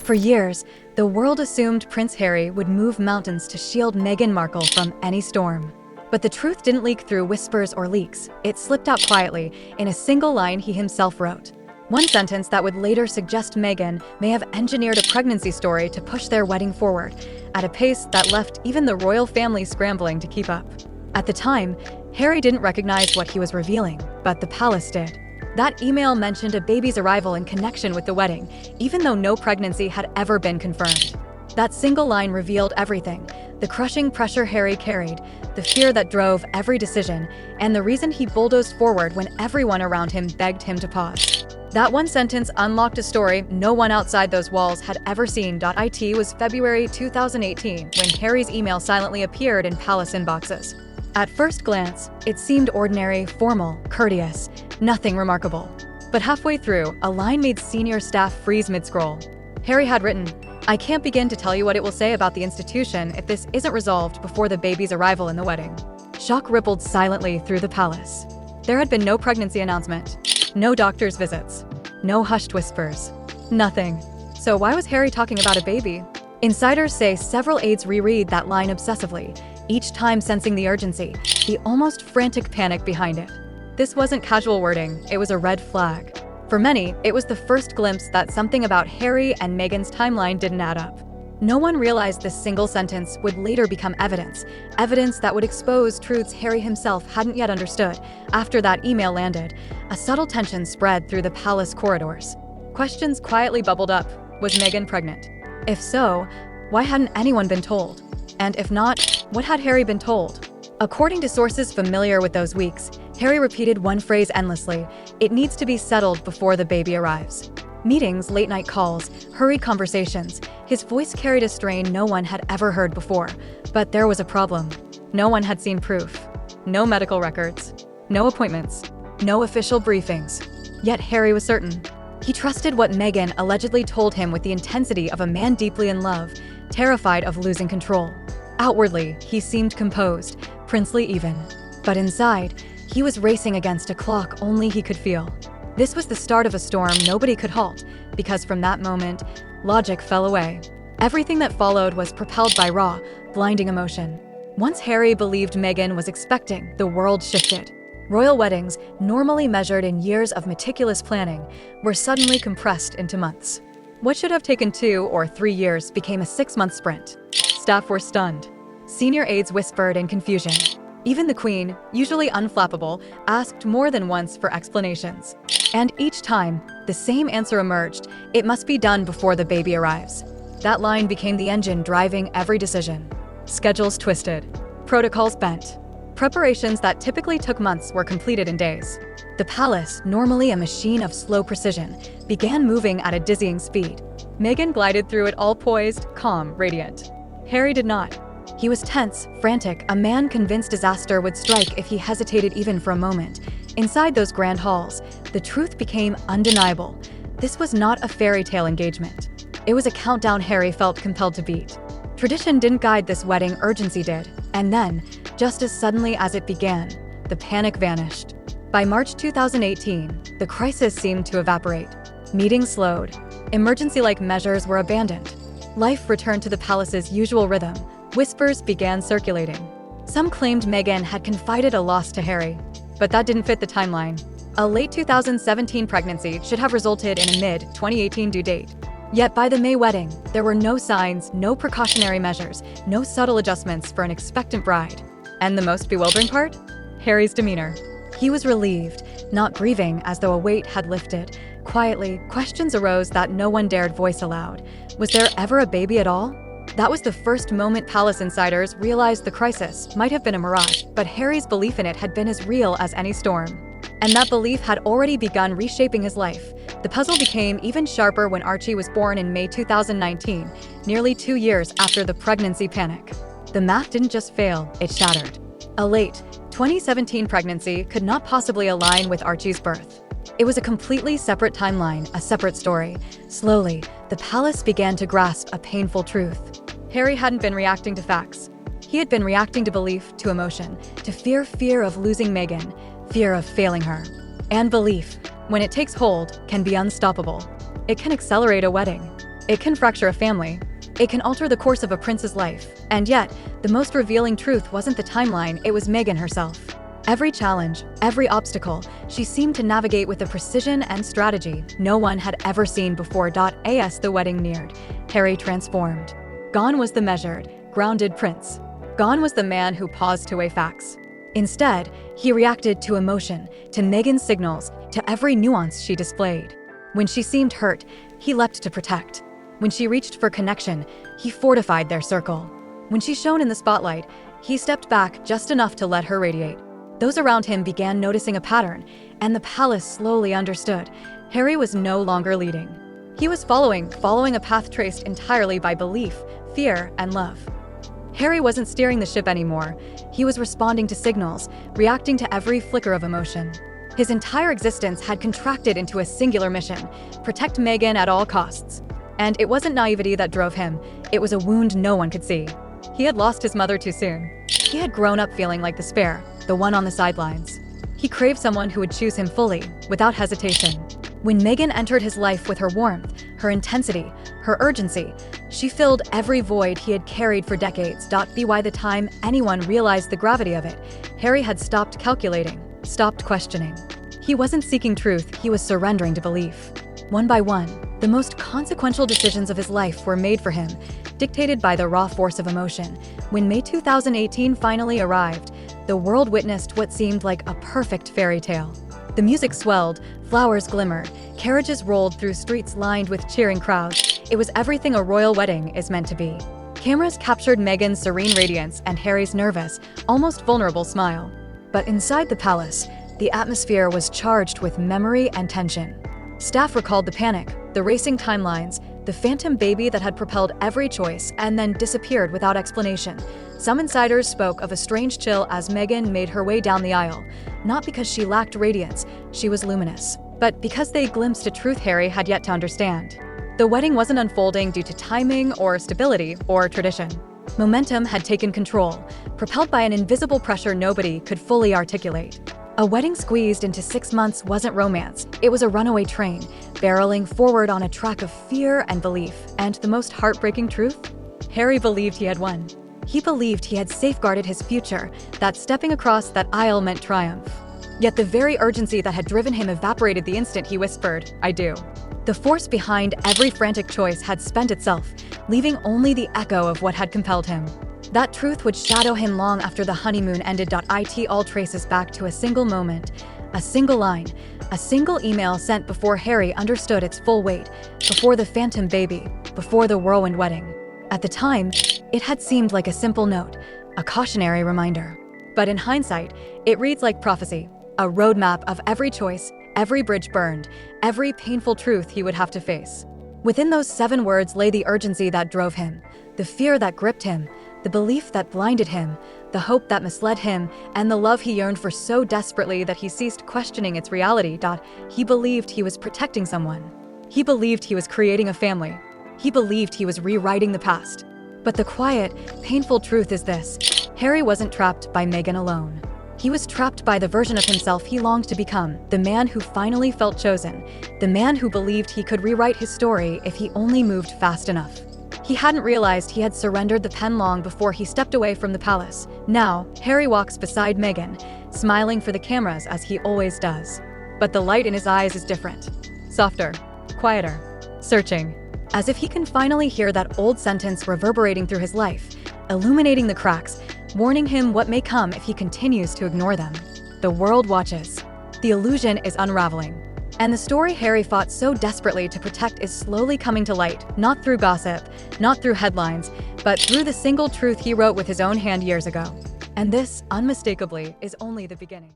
For years, the world assumed Prince Harry would move mountains to shield Meghan Markle from any storm. But the truth didn't leak through whispers or leaks. It slipped out quietly in a single line he himself wrote. One sentence that would later suggest Meghan may have engineered a pregnancy story to push their wedding forward, at a pace that left even the royal family scrambling to keep up. At the time, Harry didn't recognize what he was revealing, but the palace did. That email mentioned a baby's arrival in connection with the wedding, even though no pregnancy had ever been confirmed. That single line revealed everything: the crushing pressure Harry carried, the fear that drove every decision, and the reason he bulldozed forward when everyone around him begged him to pause. That one sentence unlocked a story no one outside those walls had ever seen. It was February 2018 when Harry's email silently appeared in palace inboxes. At first glance, it seemed ordinary, formal, courteous, nothing remarkable. But halfway through, a line made senior staff freeze mid-scroll. Harry had written, "I can't begin to tell you what it will say about the institution if this isn't resolved before the baby's arrival in the wedding." Shock rippled silently through the palace. There had been no pregnancy announcement, no doctor's visits, no hushed whispers, nothing. So why was Harry talking about a baby? Insiders say several aides reread that line obsessively, each time sensing the urgency, the almost frantic panic behind it. This wasn't casual wording, it was a red flag. For many, it was the first glimpse that something about Harry and Meghan's timeline didn't add up. No one realized this single sentence would later become evidence that would expose truths Harry himself hadn't yet understood. After that email landed, a subtle tension spread through the palace corridors. Questions quietly bubbled up. Was Meghan pregnant? If so, why hadn't anyone been told? And if not, what had Harry been told? According to sources familiar with those weeks, Harry repeated one phrase endlessly: "It needs to be settled before the baby arrives." Meetings, late-night calls, hurried conversations. His voice carried a strain no one had ever heard before. But there was a problem. No one had seen proof. No medical records. No appointments. No official briefings. Yet Harry was certain. He trusted what Meghan allegedly told him with the intensity of a man deeply in love, terrified of losing control. Outwardly, he seemed composed, princely even. But inside, he was racing against a clock only he could feel. This was the start of a storm nobody could halt, because from that moment, logic fell away. Everything that followed was propelled by raw, blinding emotion. Once Harry believed Meghan was expecting, the world shifted. Royal weddings, normally measured in years of meticulous planning, were suddenly compressed into months. What should have taken 2 or 3 years became a 6-month sprint. Staff were stunned. Senior aides whispered in confusion. Even the Queen, usually unflappable, asked more than once for explanations. And each time, the same answer emerged: it must be done before the baby arrives. That line became the engine driving every decision. Schedules twisted. Protocols bent. Preparations that typically took months were completed in days. The palace, normally a machine of slow precision, began moving at a dizzying speed. Meghan glided through it all poised, calm, radiant. Harry did not. He was tense, frantic, a man convinced disaster would strike if he hesitated even for a moment. Inside those grand halls, the truth became undeniable. This was not a fairy tale engagement. It was a countdown Harry felt compelled to beat. Tradition didn't guide this wedding, urgency did. And then, just as suddenly as it began, the panic vanished. By March 2018, the crisis seemed to evaporate. Meetings slowed. Emergency-like measures were abandoned. Life returned to the palace's usual rhythm. Whispers began circulating. Some claimed Meghan had confided a loss to Harry, but that didn't fit the timeline. A late 2017 pregnancy should have resulted in a mid-2018 due date. Yet by the May wedding, there were no signs, no precautionary measures, no subtle adjustments for an expectant bride. And the most bewildering part? Harry's demeanor. He was relieved, not grieving as though a weight had lifted. Quietly, questions arose that no one dared voice aloud. Was there ever a baby at all? That was the first moment palace insiders realized the crisis might have been a mirage, but Harry's belief in it had been as real as any storm. And that belief had already begun reshaping his life. The puzzle became even sharper when Archie was born in May 2019, nearly 2 years after the pregnancy panic. The math didn't just fail, it shattered. A late 2017 pregnancy could not possibly align with Archie's birth. It was a completely separate timeline, a separate story. Slowly, the palace began to grasp a painful truth. Harry hadn't been reacting to facts. He had been reacting to belief, to emotion, to fear of losing Meghan, fear of failing her. And belief, when it takes hold, can be unstoppable. It can accelerate a wedding. It can fracture a family. It can alter the course of a prince's life. And yet, the most revealing truth wasn't the timeline, it was Meghan herself. Every challenge, every obstacle, she seemed to navigate with a precision and strategy no one had ever seen before. As the wedding neared, Harry transformed. Gone was the measured, grounded prince. Gone was the man who paused to weigh facts. Instead, he reacted to emotion, to Meghan's signals, to every nuance she displayed. When she seemed hurt, he leapt to protect. When she reached for connection, he fortified their circle. When she shone in the spotlight, he stepped back just enough to let her radiate. Those around him began noticing a pattern, and the palace slowly understood. Harry was no longer leading. He was following a path traced entirely by belief, fear, and love. Harry wasn't steering the ship anymore. He was responding to signals, reacting to every flicker of emotion. His entire existence had contracted into a singular mission: protect Meghan at all costs. And it wasn't naivety that drove him, it was a wound no one could see. He had lost his mother too soon. He had grown up feeling like the spare, the one on the sidelines. He craved someone who would choose him fully, without hesitation. When Meghan entered his life with her warmth, her intensity, her urgency, she filled every void he had carried for decades. By the time anyone realized the gravity of it, Harry had stopped calculating, stopped questioning. He wasn't seeking truth, he was surrendering to belief. One by one, the most consequential decisions of his life were made for him, dictated by the raw force of emotion. When May 2018 finally arrived, the world witnessed what seemed like a perfect fairy tale. The music swelled, flowers glimmered, carriages rolled through streets lined with cheering crowds. It was everything a royal wedding is meant to be. Cameras captured Meghan's serene radiance and Harry's nervous, almost vulnerable smile. But inside the palace, the atmosphere was charged with memory and tension. Staff recalled the panic, the racing timelines, the phantom baby that had propelled every choice and then disappeared without explanation. Some insiders spoke of a strange chill as Meghan made her way down the aisle, not because she lacked radiance, she was luminous, but because they glimpsed a truth Harry had yet to understand. The wedding wasn't unfolding due to timing or stability or tradition. Momentum had taken control, propelled by an invisible pressure nobody could fully articulate. A wedding squeezed into 6 months wasn't romance, it was a runaway train, barreling forward on a track of fear and belief. And the most heartbreaking truth? Harry believed he had won. He believed he had safeguarded his future, that stepping across that aisle meant triumph. Yet the very urgency that had driven him evaporated the instant he whispered, "I do." The force behind every frantic choice had spent itself, leaving only the echo of what had compelled him. That truth would shadow him long after the honeymoon ended. It all traces back to a single moment, a single line, a single email sent before Harry understood its full weight, before the phantom baby, before the whirlwind wedding. At the time, it had seemed like a simple note, a cautionary reminder. But in hindsight, it reads like prophecy, a roadmap of every choice, every bridge burned, every painful truth he would have to face. Within those 7 words lay the urgency that drove him, the fear that gripped him, the belief that blinded him, the hope that misled him, and the love he yearned for so desperately that he ceased questioning its reality. He believed he was protecting someone. He believed he was creating a family. He believed he was rewriting the past. But the quiet, painful truth is this: Harry wasn't trapped by Meghan alone. He was trapped by the version of himself he longed to become, the man who finally felt chosen, the man who believed he could rewrite his story if he only moved fast enough. He hadn't realized he had surrendered the pen long before he stepped away from the palace. Now, Harry walks beside Meghan, smiling for the cameras as he always does. But the light in his eyes is different. Softer, quieter, searching. As if he can finally hear that old sentence reverberating through his life, illuminating the cracks, warning him what may come if he continues to ignore them. The world watches. The illusion is unraveling. And the story Harry fought so desperately to protect is slowly coming to light, not through gossip, not through headlines, but through the single truth he wrote with his own hand years ago. And this, unmistakably, is only the beginning.